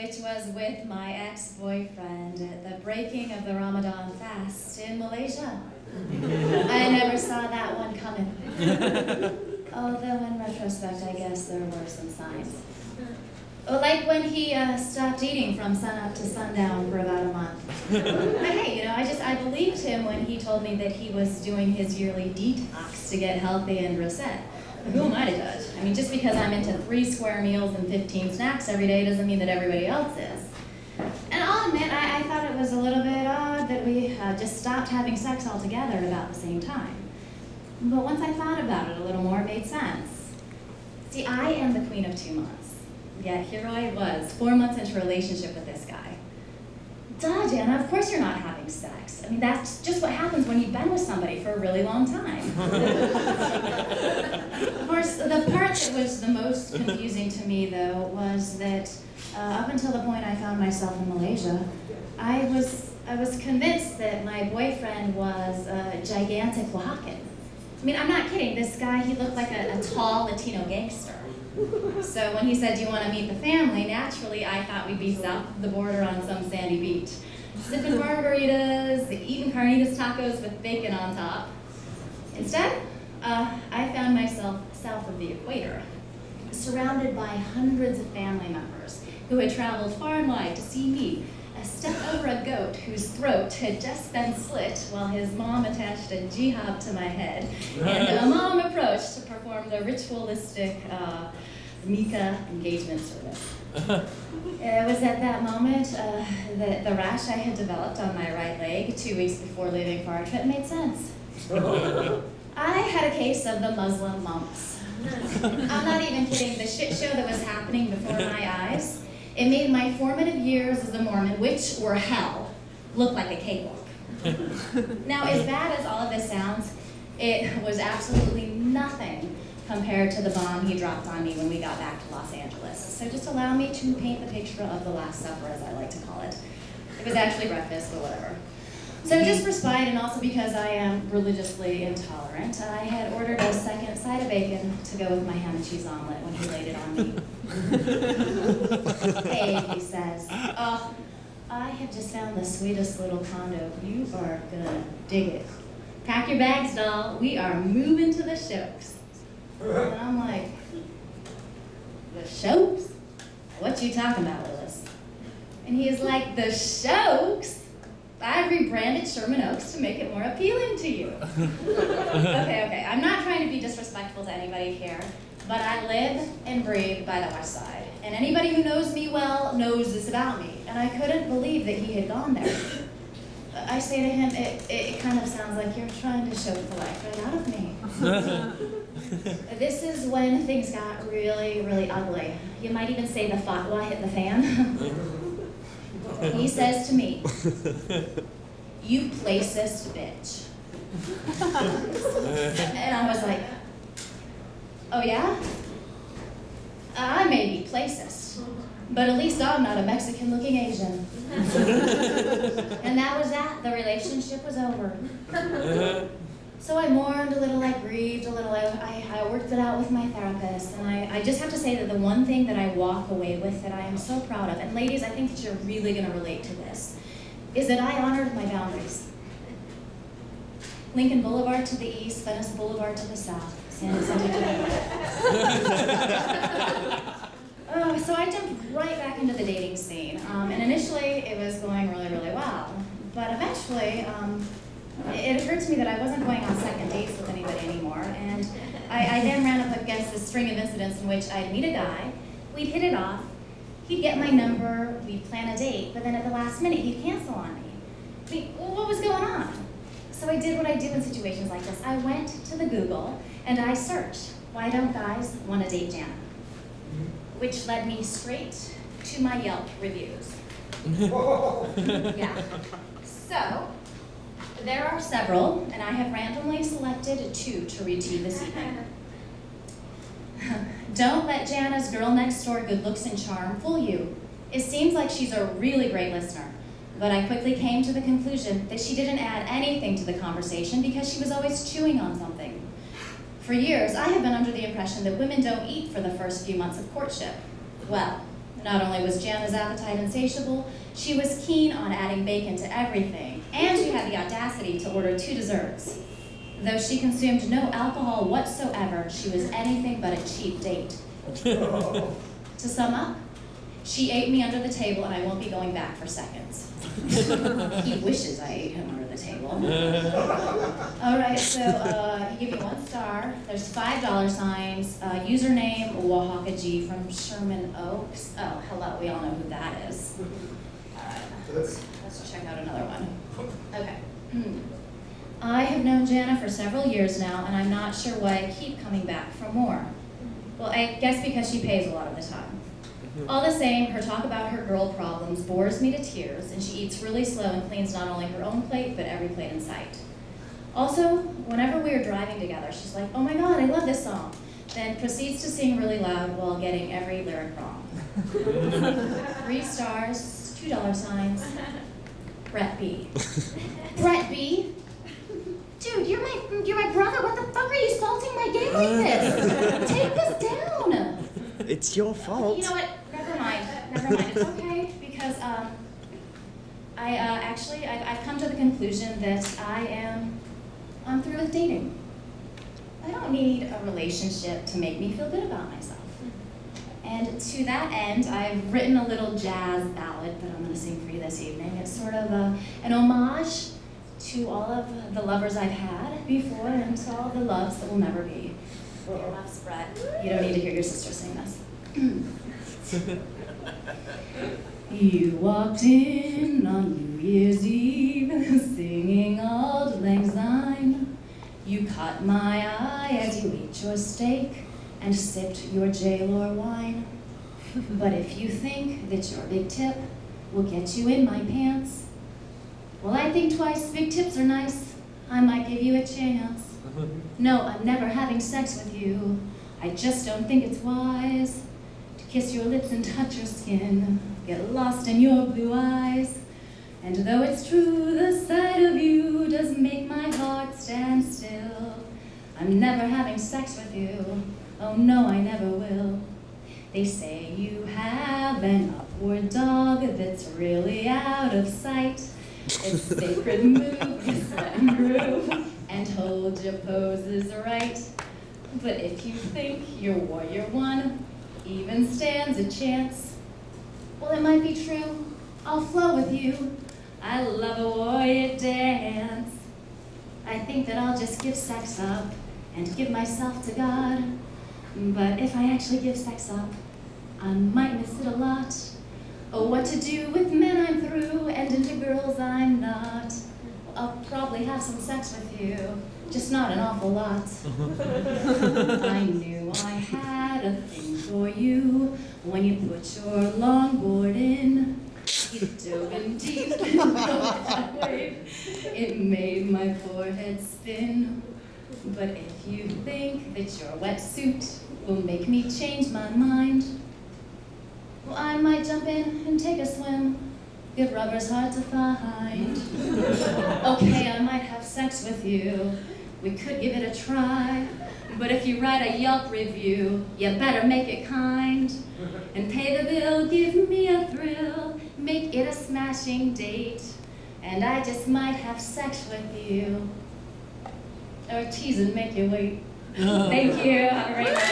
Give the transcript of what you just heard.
which was with my ex-boyfriend at the breaking of the Ramadan fast in Malaysia. I never saw that one coming. Although in retrospect, I guess there were some signs. Like when he stopped eating from sunup to sundown for about a month. But hey, I believed him when he told me that he was doing his yearly detox to get healthy and reset. But who am I to judge? I mean, just because I'm into 3 square meals and 15 snacks every day doesn't mean that everybody else is. And I'll admit, I thought it was a little bit odd that we just stopped having sex altogether at about the same time. But once I thought about it a little more, it made sense. See, I am the queen of 2 months. Yet here I was, 4 months into a relationship with this guy. Duh, Jana, of course you're not having sex. I mean, that's just what happens when you've been with somebody for a really long time. Of course, the part that was the most confusing to me, though, was that up until the point I found myself in Malaysia, I was convinced that my boyfriend was a gigantic Oaxacan. I mean, I'm not kidding. This guy, he looked like a tall Latino gangster. So when he said, "Do you want to meet the family?" naturally, I thought we'd be south of the border on some sandy beach, sipping margaritas, eating carnitas tacos with bacon on top. Instead, I found myself south of the equator, surrounded by hundreds of family members who had traveled far and wide to see me, step over a goat whose throat had just been slit while his mom attached a jihad to my head, and a mom approached to perform the ritualistic Mika engagement service. It was at that moment that the rash I had developed on my right leg 2 weeks before leaving for our trip made sense. I had a case of the Muslim mumps. I'm not even kidding, the shit show that was happening before my eyes, it made my formative years as a Mormon, which were hell, look like a cakewalk. Now, as bad as all of this sounds, it was absolutely nothing compared to the bomb he dropped on me when we got back to Los Angeles. So just allow me to paint the picture of the Last Supper, as I like to call it. It was actually breakfast, but whatever. So just for spite, and also because I am religiously intolerant, I had ordered a second side of bacon to go with my ham and cheese omelet when he laid it on me. "Hey," he says, "oh, I have just found the sweetest little condo. You are gonna dig it. Pack your bags, doll. We are moving to the Shokes." And I'm like, "The Shokes? What you talking about, Willis?" And he is like, "The Shokes? I've rebranded Sherman Oaks to make it more appealing to you." Okay, I'm not trying to be disrespectful to anybody here, but I live and breathe by the West Side. And anybody who knows me well knows this about me. And I couldn't believe that he had gone there. I say to him, it kind of sounds like you're trying to choke the life right out of me. This is when things got really, really ugly. You might even say the fatwa hit the fan. He says to me, "You placist bitch." And I was like, "Oh yeah? I may be placist, but at least I'm not a Mexican-looking Asian." And that was that. The relationship was over. So I mourned a little, I grieved a little, I worked it out with my therapist, and I just have to say that the one thing that I walk away with that I am so proud of, and ladies, I think that you're really going to relate to this, is that I honored my boundaries. Lincoln Boulevard to the east, Venice Boulevard to the south, San Vicente to the north. So I jumped right back into the dating scene, and initially it was going really, really well, but eventually, it occurred to me that I wasn't going on second dates with anybody anymore, and I then ran up against this string of incidents in which I'd meet a guy, we'd hit it off, he'd get my number, we'd plan a date, but then at the last minute he'd cancel on me. I mean, what was going on? So I did what I do in situations like this. I went to the Google and I searched, "Why don't guys want to date Jana?" Which led me straight to my Yelp reviews. Yeah. So, there are several, and I have randomly selected 2 to read to you this evening. "Don't let Jana's girl next door good looks and charm fool you. It seems like she's a really great listener, but I quickly came to the conclusion that she didn't add anything to the conversation because she was always chewing on something. For years, I have been under the impression that women don't eat for the first few months of courtship. Well, Not only was Jana's appetite insatiable, she was keen on adding bacon to everything, and she had the audacity to order 2 desserts. Though she consumed no alcohol whatsoever, she was anything but a cheap date. To sum up, she ate me under the table, and I won't be going back for seconds. He wishes I ate him under the table. All right, so he gave me 1 star. There's $5 signs. Username Oaxaca G from Sherman Oaks. Oh, hello, we all know who that is. All right, let's check out another one. Okay. I have known Jana for several years now, and I'm not sure why I keep coming back for more. Well, I guess because she pays a lot of the time. All the same, her talk about her girl problems bores me to tears, and she eats really slow and cleans not only her own plate, but every plate in sight. Also, whenever we are driving together, she's like, "Oh my God, I love this song," then proceeds to sing really loud while getting every lyric wrong. 3 stars, $2 signs. Brett B. Brett B? Dude, you're my brother. What the fuck are you salting my game like this? Take this down. It's your fault. You know what? Never mind. It's okay because I've come to the conclusion that I'm through with dating. I don't need a relationship to make me feel good about myself. And to that end, I've written a little jazz ballad that I'm going to sing for you this evening. It's sort of an homage to all of the lovers I've had before and to all the loves that will never be. Enough, Brett. You don't need to hear your sister sing this. You walked in on New Year's Eve, singing Auld Lang Syne. You caught my eye as you ate your steak and sipped your J-Lor wine. But if you think that your big tip will get you in my pants, well, I think twice. Big tips are nice. I might give you a chance. No, I'm never having sex with you. I just don't think it's wise to kiss your lips and touch your skin, get lost in your blue eyes. And though it's true, the sight of you does make my heart stand still. I'm never having sex with you. Oh no, I never will. They say you have an upward dog that's really out of sight. It's sacred move, you sweat and groove, and hold your poses right. But if you think your warrior one even stands a chance, well, it might be true. I'll flow with you. I love a warrior dance. I think that I'll just give sex up and give myself to God. But if I actually give sex up, I might miss it a lot. Oh, what to do with men I'm through and into girls I'm not. I'll probably have some sex with you, just not an awful lot. I knew I had a thing for you when you put your longboard in. You dove in deep and broke that wave. It made my forehead spin. But if you think that your wetsuit will make me change my mind, well, I might jump in and take a swim. Good rubber's hard to find. Okay, I might have sex with you. We could give it a try. But if you write a Yelp review, you better make it kind. And pay the bill, give me a thrill. Make it a smashing date. And I just might have sex with you. Or tease and make you wait. Thank you. Have a great night.